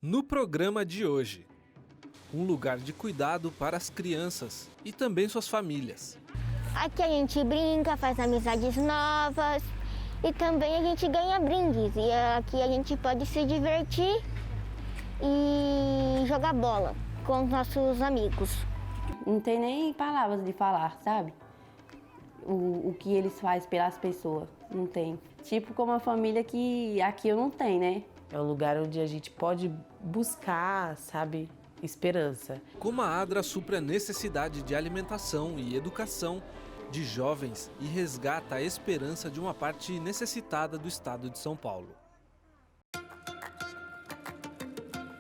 No programa de hoje, um lugar de cuidado para as crianças e também suas famílias. Aqui a gente brinca, faz amizades novas e também a gente ganha brindes. E aqui a gente pode se divertir e jogar bola com os nossos amigos. Não tem nem palavras de falar, sabe? O que eles fazem pelas pessoas, não tem. Tipo como a família que aqui eu não tenho, né? É um lugar onde a gente pode buscar, sabe, esperança. Como a ADRA supre a necessidade de alimentação e educação de jovens e resgata a esperança de uma parte necessitada do estado de São Paulo.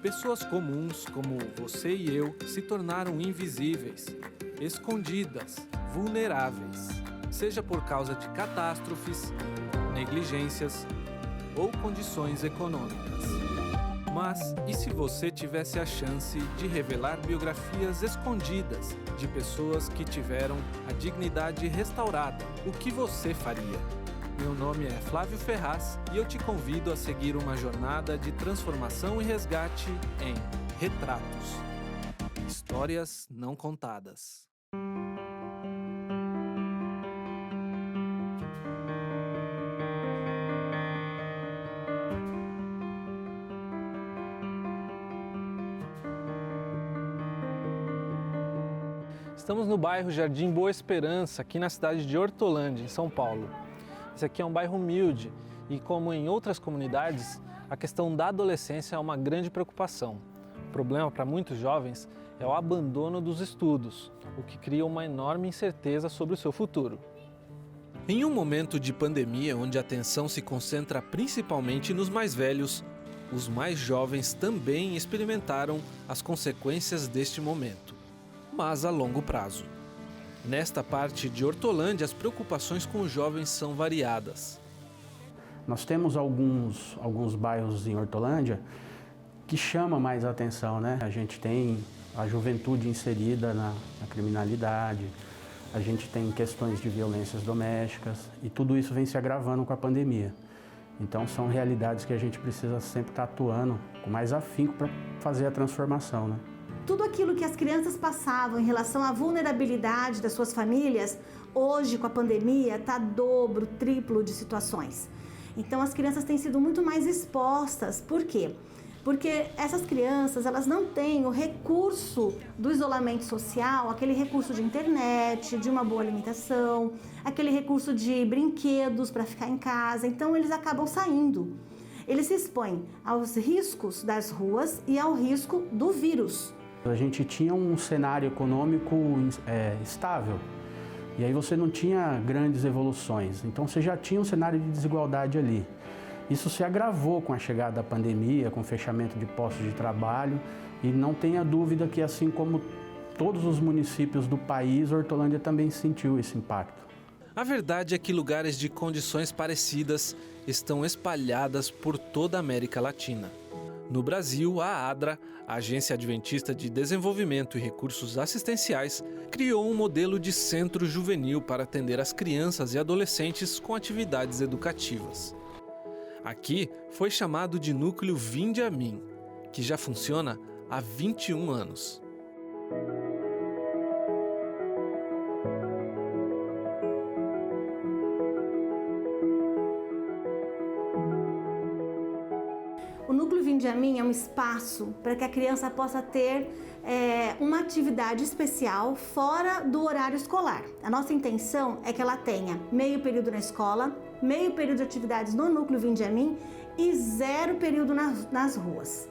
Pessoas comuns como você e eu se tornaram invisíveis, escondidas, vulneráveis, seja por causa de catástrofes, negligências ou condições econômicas. Mas e se você tivesse a chance de revelar biografias escondidas de pessoas que tiveram a dignidade restaurada? O que você faria? Meu nome é Flávio Ferraz e eu te convido a seguir uma jornada de transformação e resgate em Retratos. Histórias não contadas. Estamos no bairro Jardim Boa Esperança, aqui na cidade de Hortolândia, em São Paulo. Esse aqui é um bairro humilde e, como em outras comunidades, a questão da adolescência é uma grande preocupação. O problema para muitos jovens é o abandono dos estudos, o que cria uma enorme incerteza sobre o seu futuro. Em um momento de pandemia, onde a atenção se concentra principalmente nos mais velhos, os mais jovens também experimentaram as consequências deste momento, mas a longo prazo. Nesta parte de Hortolândia, as preocupações com os jovens são variadas. Nós temos alguns bairros em Hortolândia que chamam mais a atenção, né? A gente tem a juventude inserida na criminalidade, a gente tem questões de violências domésticas e tudo isso vem se agravando com a pandemia. Então são realidades que a gente precisa sempre estar atuando com mais afinco para fazer a transformação, né? Tudo aquilo que as crianças passavam em relação à vulnerabilidade das suas famílias, hoje com a pandemia está dobro, triplo de situações. Então as crianças têm sido muito mais expostas. Por quê? Porque essas crianças, elas não têm o recurso do isolamento social, aquele recurso de internet, de uma boa alimentação, aquele recurso de brinquedos para ficar em casa. Então eles acabam saindo. Eles se expõem aos riscos das ruas e ao risco do vírus. A gente tinha um cenário econômico estável e aí você não tinha grandes evoluções, então você já tinha um cenário de desigualdade ali. Isso se agravou com a chegada da pandemia, com o fechamento de postos de trabalho e não tenha dúvida que, assim como todos os municípios do país, Hortolândia também sentiu esse impacto. A verdade é que lugares de condições parecidas estão espalhadas por toda a América Latina. No Brasil, a ADRA, a Agência Adventista de Desenvolvimento e Recursos Assistenciais, criou um modelo de centro juvenil para atender as crianças e adolescentes com atividades educativas. Aqui foi chamado de Núcleo Vinde a Mim, que já funciona há 21 anos. O Núcleo Vinde a Mim é um espaço para que a criança possa ter uma atividade especial fora do horário escolar. A nossa intenção é que ela tenha meio período na escola, meio período de atividades no Núcleo Vinde a Mim e 0 período nas ruas.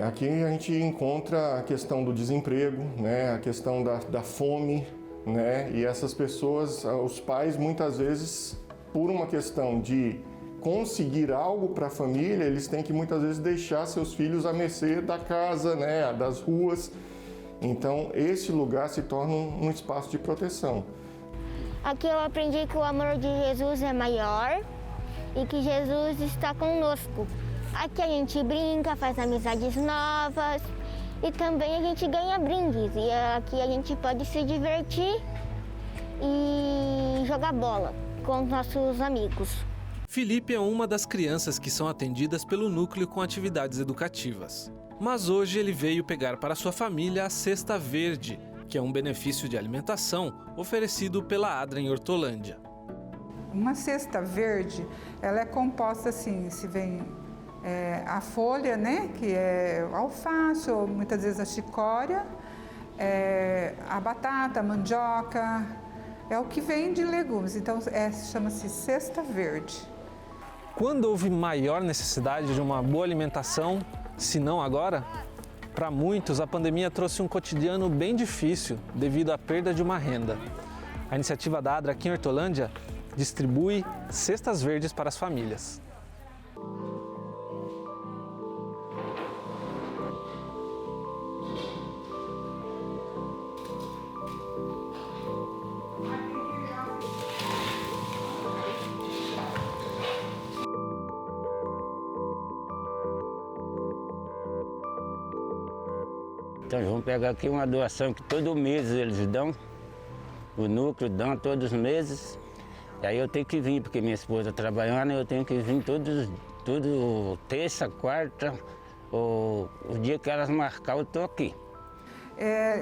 Aqui a gente encontra a questão do desemprego, né, a questão da fome, né, e essas pessoas, os pais muitas vezes, por uma questão de conseguir algo para a família, eles têm que muitas vezes deixar seus filhos à mercê da casa, né, das ruas. Então esse lugar se torna um espaço de proteção. Aqui eu aprendi que o amor de Jesus é maior e que Jesus está conosco. Aqui a gente brinca, faz amizades novas e também a gente ganha brindes. E aqui a gente pode se divertir e jogar bola com os nossos amigos. Felipe é uma das crianças que são atendidas pelo núcleo com atividades educativas. Mas hoje ele veio pegar para sua família a Cesta Verde, que é um benefício de alimentação oferecido pela Adra em Hortolândia. Uma cesta verde, ela é composta assim, se vem a folha, né, que é alface ou muitas vezes a chicória, a batata, a mandioca, é o que vem de legumes, então chama-se cesta verde. Quando houve maior necessidade de uma boa alimentação, se não agora? Para muitos, a pandemia trouxe um cotidiano bem difícil devido à perda de uma renda. A iniciativa da Adra aqui em Hortolândia distribui cestas verdes para as famílias. Então vamos pegar aqui uma doação que todo mês eles dão, o núcleo dão todos os meses. E aí eu tenho que vir, porque minha esposa trabalhando, eu tenho que vir tudo terça, quarta, o dia que elas marcar eu estou aqui.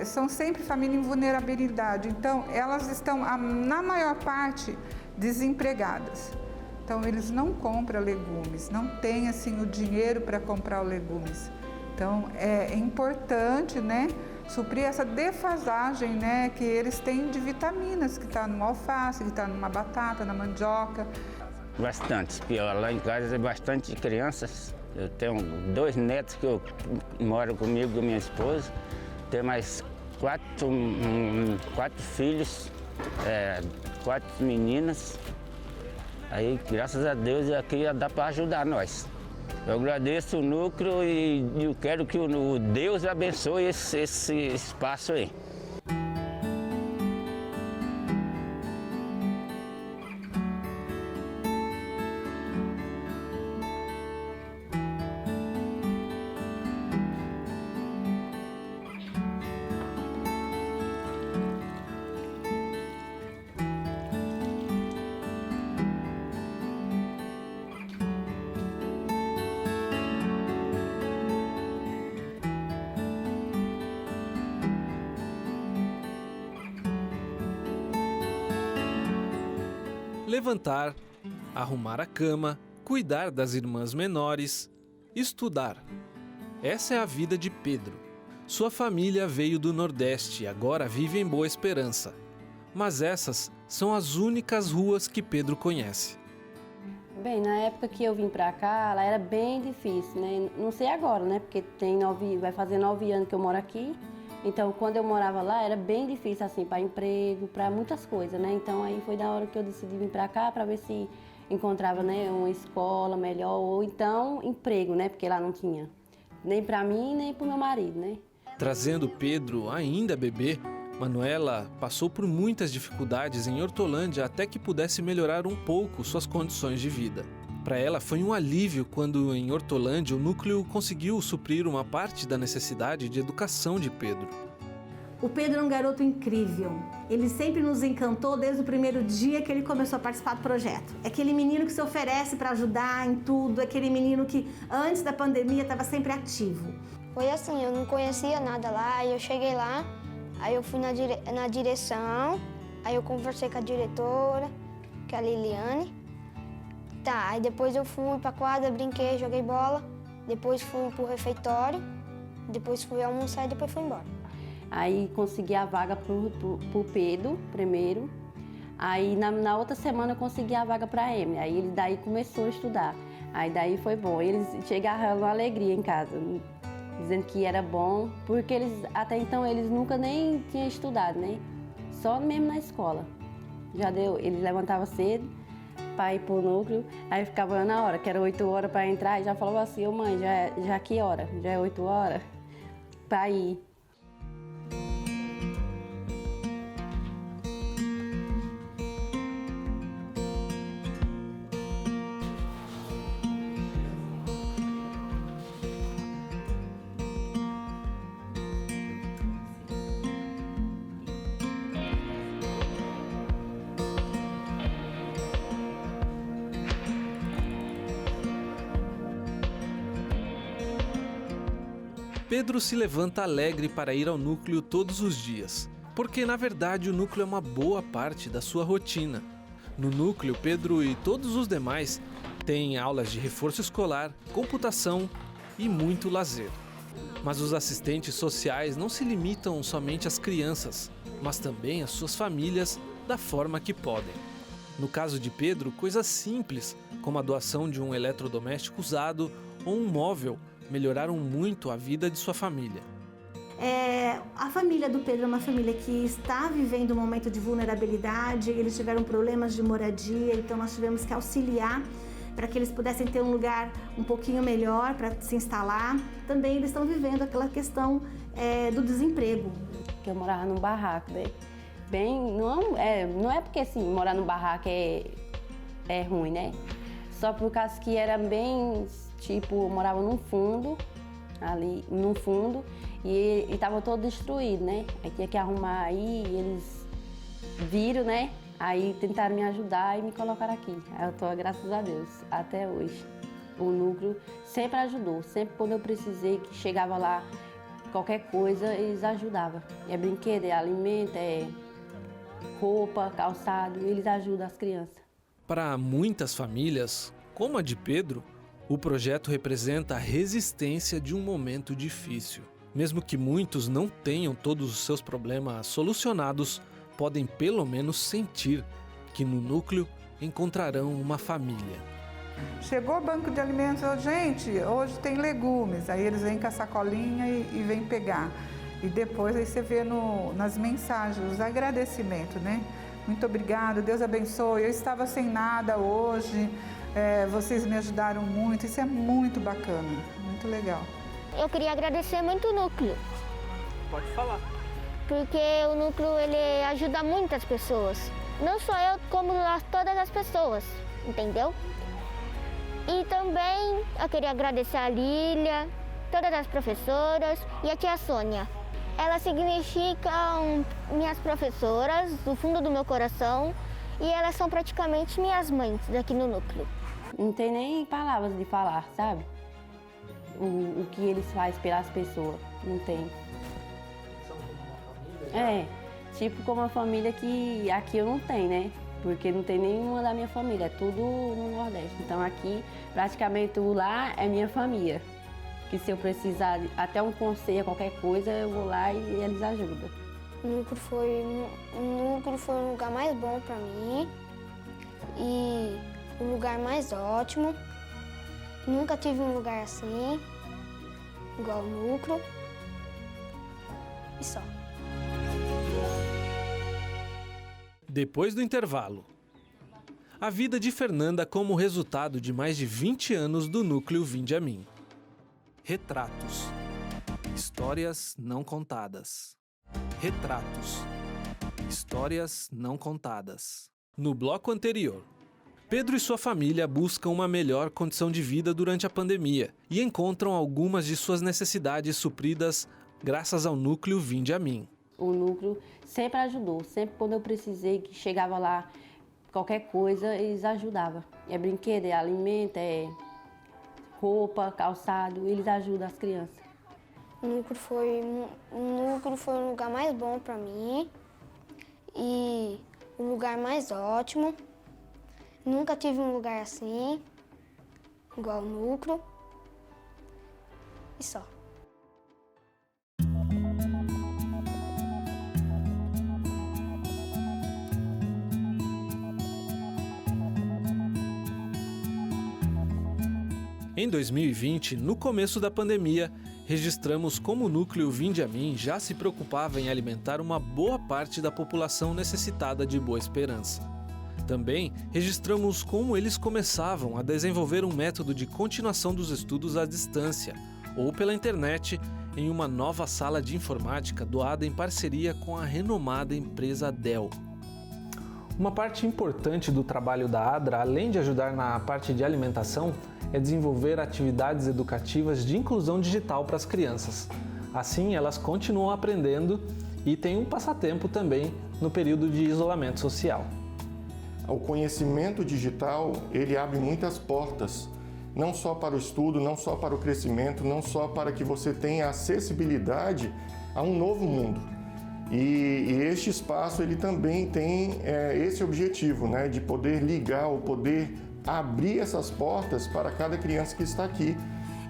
São sempre famílias em vulnerabilidade, então elas estão, na maior parte, desempregadas. Então eles não compram legumes, não têm assim o dinheiro para comprar os legumes. Então é importante, né, suprir essa defasagem, né, que eles têm de vitaminas, que está no alface, que está numa batata, na mandioca. Bastante, lá em casa é bastante crianças. Eu tenho 2 netos que moram comigo com minha esposa, tenho mais 4 filhos, 4 meninas. Aí, graças a Deus, aqui dá para ajudar nós. Eu agradeço o núcleo e eu quero que o Deus abençoe esse espaço aí. Levantar, arrumar a cama, cuidar das irmãs menores, estudar. Essa é a vida de Pedro. Sua família veio do Nordeste e agora vive em Boa Esperança. Mas essas são as únicas ruas que Pedro conhece. Bem, na época que eu vim pra cá, lá era bem difícil, né? Não sei agora, né? Porque vai fazer 9 anos que eu moro aqui. Então, quando eu morava lá, era bem difícil, assim, para emprego, para muitas coisas, né? Então, aí foi da hora que eu decidi vir para cá para ver se encontrava, né, uma escola melhor ou então emprego, né? Porque lá não tinha nem para mim, nem para o meu marido, né? Trazendo Pedro ainda bebê, Manuela passou por muitas dificuldades em Hortolândia até que pudesse melhorar um pouco suas condições de vida. Para ela foi um alívio quando em Hortolândia o núcleo conseguiu suprir uma parte da necessidade de educação de Pedro. O Pedro é um garoto incrível. Ele sempre nos encantou desde o primeiro dia que ele começou a participar do projeto. É aquele menino que se oferece para ajudar em tudo, é aquele menino que antes da pandemia estava sempre ativo. Foi assim, eu não conhecia nada lá, aí eu cheguei lá, aí eu fui na direção, aí eu conversei com a diretora, que é a Liliane. Tá, aí depois eu fui pra quadra, brinquei, joguei bola, depois fui pro refeitório, depois fui almoçar e depois fui embora. Aí consegui a vaga pro Pedro primeiro, aí na outra semana eu consegui a vaga pra Emily, aí ele daí começou a estudar. Aí daí foi bom, eles chegaram uma alegria em casa, dizendo que era bom, porque eles até então eles nunca nem tinham estudado, né? Só mesmo na escola. Já deu, eles levantavam cedo para ir pro núcleo, aí ficava na hora, que era 8 horas para entrar, e já falava assim, ô mãe, já que hora? Já é 8 horas? Para ir. Pedro se levanta alegre para ir ao núcleo todos os dias, porque na verdade o núcleo é uma boa parte da sua rotina. No núcleo, Pedro e todos os demais têm aulas de reforço escolar, computação e muito lazer. Mas os assistentes sociais não se limitam somente às crianças, mas também às suas famílias da forma que podem. No caso de Pedro, coisas simples, como a doação de um eletrodoméstico usado ou um móvel, melhoraram muito a vida de sua família. A família do Pedro é uma família que está vivendo um momento de vulnerabilidade, eles tiveram problemas de moradia, então nós tivemos que auxiliar para que eles pudessem ter um lugar um pouquinho melhor para se instalar. Também eles estão vivendo aquela questão do desemprego. Eu morava num barraco, né? Não é porque assim, morar num barraco é ruim, né? Só por causa que era bem, tipo, eu morava num fundo, e estava todo destruído, né? Aí tinha que arrumar aí, e eles viram, né? Aí tentaram me ajudar e me colocaram aqui. Aí eu tô, graças a Deus, até hoje. O núcleo sempre ajudou, sempre quando eu precisei, que chegava lá, qualquer coisa, eles ajudavam. É brinquedo, é alimento, é roupa, calçado, eles ajudam as crianças. Para muitas famílias, como a de Pedro, o projeto representa a resistência de um momento difícil. Mesmo que muitos não tenham todos os seus problemas solucionados, podem pelo menos sentir que no núcleo encontrarão uma família. Chegou o banco de alimentos, gente, hoje tem legumes. Aí eles vêm com a sacolinha e vêm pegar. E depois aí você vê nas mensagens os agradecimentos, né? Muito obrigado, Deus abençoe. Eu estava sem nada hoje, vocês me ajudaram muito. Isso é muito bacana, muito legal. Eu queria agradecer muito o núcleo. Pode falar. Porque o núcleo ele ajuda muitas pessoas. Não só eu, como todas as pessoas, entendeu? E também eu queria agradecer a Lília, todas as professoras e a tia Sônia. Elas significam minhas professoras do fundo do meu coração e elas são praticamente minhas mães daqui no núcleo. Não tem nem palavras de falar, sabe? O que eles fazem pelas pessoas, não tem. Tipo como uma família que aqui eu não tenho, né? Porque não tem nenhuma da minha família, é tudo no Nordeste. Então aqui, praticamente lá é minha família. Que se eu precisar até um conselho, qualquer coisa, eu vou lá e eles ajudam. O núcleo foi o lugar mais bom para mim e o lugar mais ótimo. Nunca tive um lugar assim, igual o núcleo. E só. Depois do intervalo, a vida de Fernanda como resultado de mais de 20 anos do núcleo Vinde a Mim. Retratos. Histórias não contadas. Retratos. Histórias não contadas. No bloco anterior, Pedro e sua família buscam uma melhor condição de vida durante a pandemia e encontram algumas de suas necessidades supridas graças ao núcleo Vinde a Mim. O núcleo sempre ajudou, sempre quando eu precisei, que chegava lá, qualquer coisa, eles ajudavam. É brinquedo, é alimento, é roupa, calçado, eles ajudam as crianças. O núcleo foi o lugar mais bom para mim e o lugar mais ótimo. Nunca tive um lugar assim, igual o núcleo. E só. Em 2020, no começo da pandemia, registramos como o núcleo Vinde a Mim já se preocupava em alimentar uma boa parte da população necessitada de Boa Esperança. Também registramos como eles começavam a desenvolver um método de continuação dos estudos à distância, ou pela internet, em uma nova sala de informática doada em parceria com a renomada empresa Dell. Uma parte importante do trabalho da ADRA, além de ajudar na parte de alimentação, é desenvolver atividades educativas de inclusão digital para as crianças. Assim, elas continuam aprendendo e têm um passatempo também no período de isolamento social. O conhecimento digital, ele abre muitas portas não só para o estudo, não só para o crescimento, não só para que você tenha acessibilidade a um novo mundo. E este espaço ele também tem esse objetivo, né, de poder ligar, ou poder abrir essas portas para cada criança que está aqui.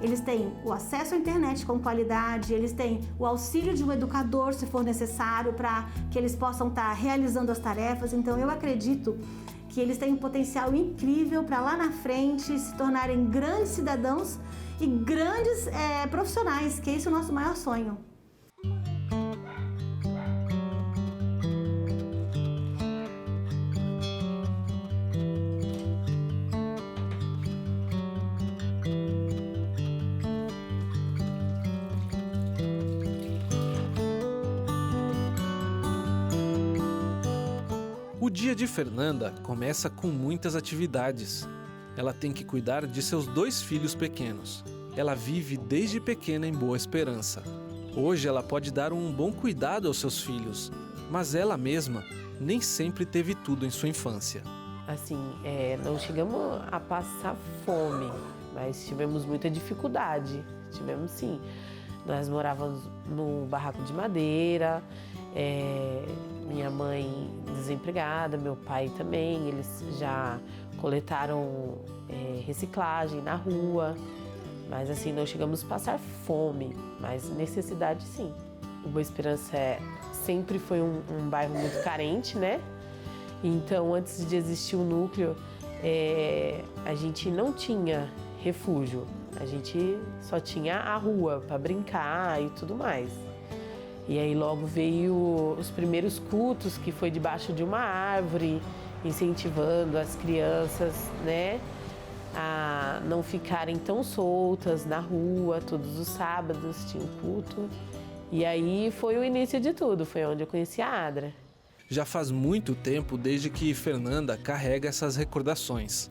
Eles têm o acesso à internet com qualidade, eles têm o auxílio de um educador, se for necessário, para que eles possam estar realizando as tarefas. Então, eu acredito que eles têm um potencial incrível para lá na frente se tornarem grandes cidadãos e grandes profissionais, que esse é o nosso maior sonho. O dia de Fernanda começa com muitas atividades. Ela tem que cuidar de seus 2 filhos pequenos. Ela vive desde pequena em Boa Esperança. Hoje ela pode dar um bom cuidado aos seus filhos, mas ela mesma nem sempre teve tudo em sua infância. Assim, não chegamos a passar fome, mas tivemos muita dificuldade. Tivemos sim. Nós morávamos no barraco de madeira, minha mãe desempregada, meu pai também. Eles já coletaram reciclagem na rua, mas assim, não chegamos a passar fome, mas necessidade sim. O Boa Esperança sempre foi um bairro muito carente, né? Então, antes de existir o núcleo, a gente não tinha refúgio. A gente só tinha a rua para brincar e tudo mais. E aí logo veio os primeiros cultos, que foi debaixo de uma árvore, incentivando as crianças, né, a não ficarem tão soltas na rua. Todos os sábados tinha um culto. E aí foi o início de tudo, foi onde eu conheci a Adra. Já faz muito tempo desde que Fernanda carrega essas recordações.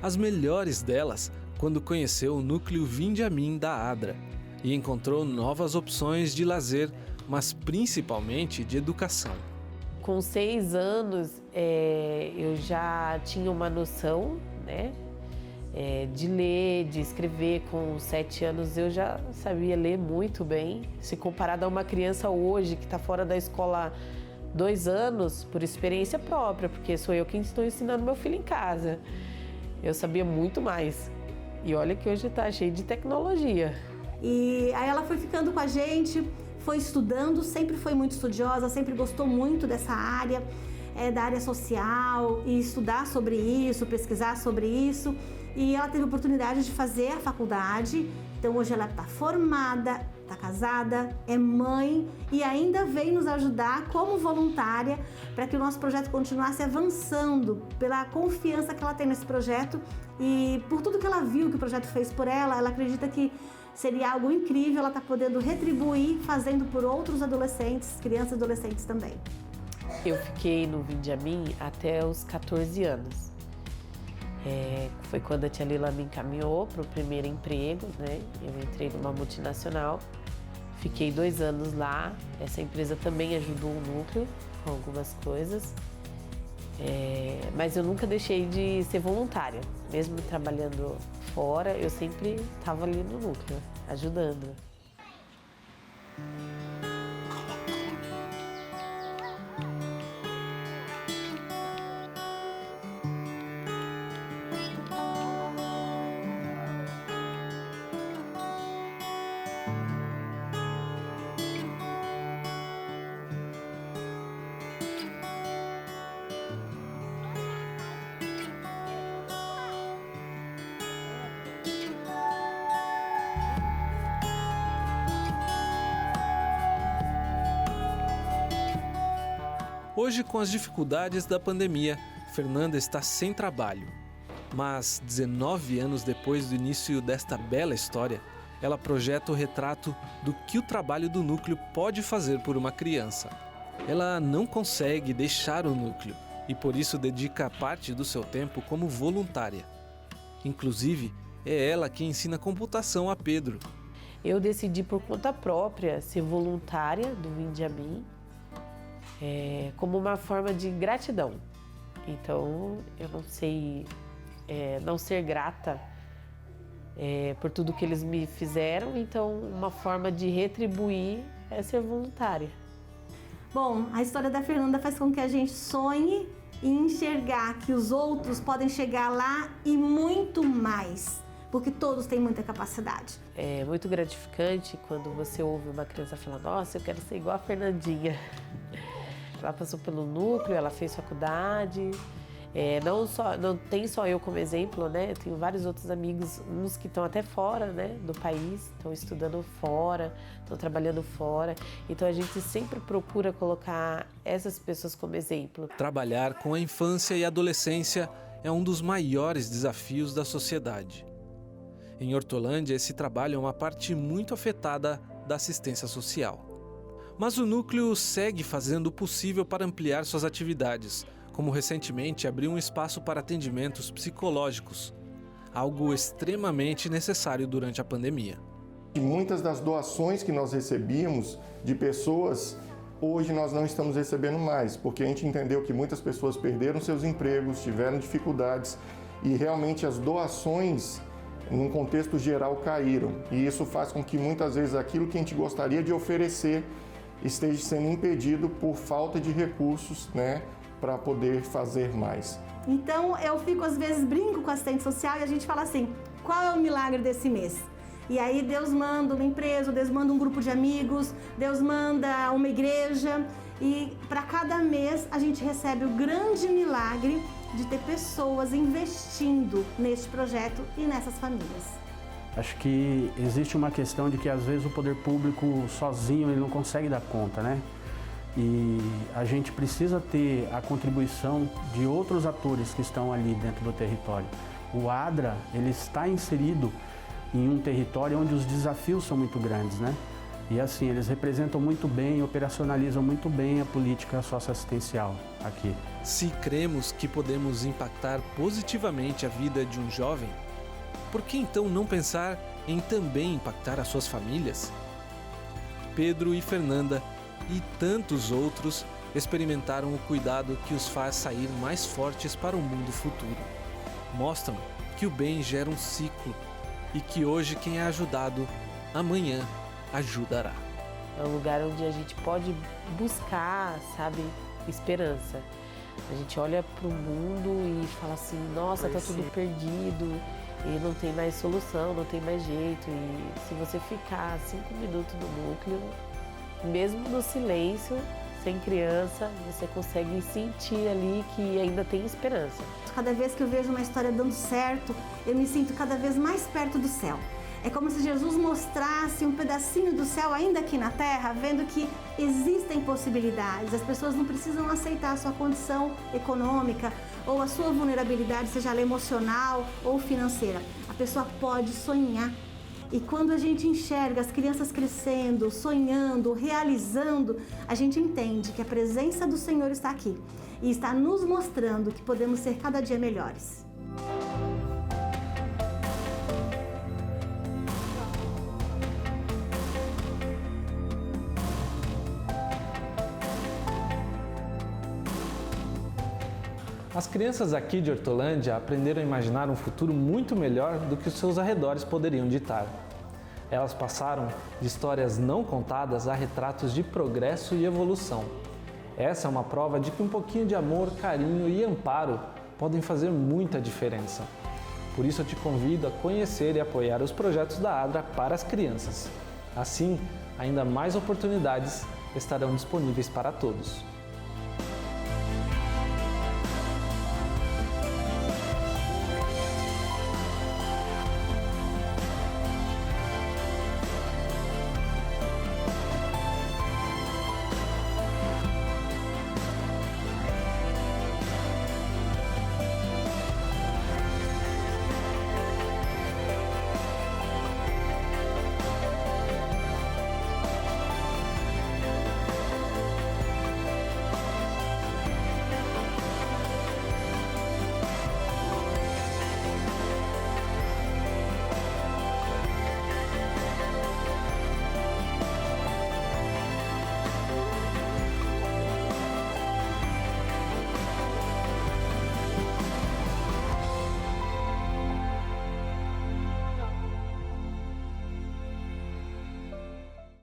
As melhores delas quando conheceu o núcleo Vinde a Mim da Adra e encontrou novas opções de lazer, mas principalmente de educação. Com 6 anos, eu já tinha uma noção, né, de ler, de escrever. Com 7 anos eu já sabia ler muito bem. Se comparado a uma criança hoje que está fora da escola 2 anos, por experiência própria, porque sou eu quem estou ensinando meu filho em casa. Eu sabia muito mais. E olha que hoje está cheio de tecnologia. E aí ela foi ficando com a gente, foi estudando, sempre foi muito estudiosa, sempre gostou muito dessa área, da área social, e estudar sobre isso, pesquisar sobre isso. E ela teve a oportunidade de fazer a faculdade. Então hoje ela está formada, está casada, é mãe e ainda veio nos ajudar como voluntária para que o nosso projeto continuasse avançando, pela confiança que ela tem nesse projeto e por tudo que ela viu que o projeto fez por ela. Ela acredita que seria algo incrível ela estar podendo retribuir fazendo por outros adolescentes, crianças e adolescentes também. Eu fiquei no Vinde a Mim até os 14 anos. Foi quando a tia Lila me encaminhou para o primeiro emprego, né? Eu entrei numa multinacional, fiquei 2 anos lá. Essa empresa também ajudou o núcleo com algumas coisas, mas eu nunca deixei de ser voluntária. Mesmo trabalhando fora, eu sempre estava ali no núcleo, ajudando. Hoje, com as dificuldades da pandemia, Fernanda está sem trabalho. Mas, 19 anos depois do início desta bela história, ela projeta o retrato do que o trabalho do núcleo pode fazer por uma criança. Ela não consegue deixar o núcleo e, por isso, dedica parte do seu tempo como voluntária. Inclusive, é ela quem ensina computação a Pedro. Eu decidi por conta própria ser voluntária do Vinde a Mim, como uma forma de gratidão. Então, eu não sei não ser grata por tudo que eles me fizeram, então uma forma de retribuir é ser voluntária. Bom, a história da Fernanda faz com que a gente sonhe e enxergar que os outros podem chegar lá e muito mais, porque todos têm muita capacidade. É muito gratificante quando você ouve uma criança falar: nossa, eu quero ser igual a Fernandinha. Ela passou pelo núcleo, ela fez faculdade. Não tem só eu como exemplo, né? Eu tenho vários outros amigos, uns que estão até fora, né, do país, estão estudando fora, estão trabalhando fora. Então a gente sempre procura colocar essas pessoas como exemplo. Trabalhar com a infância e adolescência é um dos maiores desafios da sociedade. Em Hortolândia, esse trabalho é uma parte muito afetada da assistência social. Mas o núcleo segue fazendo o possível para ampliar suas atividades, como recentemente abriu um espaço para atendimentos psicológicos, algo extremamente necessário durante a pandemia. E muitas das doações que nós recebíamos de pessoas, hoje nós não estamos recebendo mais, porque a gente entendeu que muitas pessoas perderam seus empregos, tiveram dificuldades e realmente as doações, num contexto geral, caíram. E isso faz com que muitas vezes aquilo que a gente gostaria de oferecer esteja sendo impedido por falta de recursos, né, para poder fazer mais. Então eu fico, às vezes, brinco com a assistente social e a gente fala assim: qual é o milagre desse mês? E aí Deus manda uma empresa, Deus manda um grupo de amigos, Deus manda uma igreja, e para cada mês a gente recebe o grande milagre de ter pessoas investindo neste projeto e nessas famílias. Acho que existe uma questão de que às vezes o poder público sozinho ele não consegue dar conta, né? E a gente precisa ter a contribuição de outros atores que estão ali dentro do território. O ADRA, ele está inserido em um território onde os desafios são muito grandes, né? E assim, eles representam muito bem, operacionalizam muito bem a política socioassistencial aqui. Se cremos que podemos impactar positivamente a vida de um jovem, por que então não pensar em também impactar as suas famílias? Pedro e Fernanda e tantos outros experimentaram o cuidado que os faz sair mais fortes para o mundo futuro. Mostram que o bem gera um ciclo e que hoje quem é ajudado, amanhã ajudará. É um lugar onde a gente pode buscar, sabe, esperança. A gente olha para o mundo e fala assim: nossa, tá tudo perdido e não tem mais solução, não tem mais jeito. E se você ficar 5 minutos no núcleo, mesmo no silêncio, sem criança, você consegue sentir ali que ainda tem esperança. Cada vez que eu vejo uma história dando certo, eu me sinto cada vez mais perto do céu. É como se Jesus mostrasse um pedacinho do céu ainda aqui na terra, vendo que existem possibilidades. As pessoas não precisam aceitar a sua condição econômica ou a sua vulnerabilidade, seja ela emocional ou financeira. A pessoa pode sonhar. E quando a gente enxerga as crianças crescendo, sonhando, realizando, a gente entende que a presença do Senhor está aqui e está nos mostrando que podemos ser cada dia melhores. As crianças aqui de Hortolândia aprenderam a imaginar um futuro muito melhor do que os seus arredores poderiam ditar. Elas passaram de histórias não contadas a retratos de progresso e evolução. Essa é uma prova de que um pouquinho de amor, carinho e amparo podem fazer muita diferença. Por isso eu te convido a conhecer e apoiar os projetos da ADRA para as crianças. Assim, ainda mais oportunidades estarão disponíveis para todos.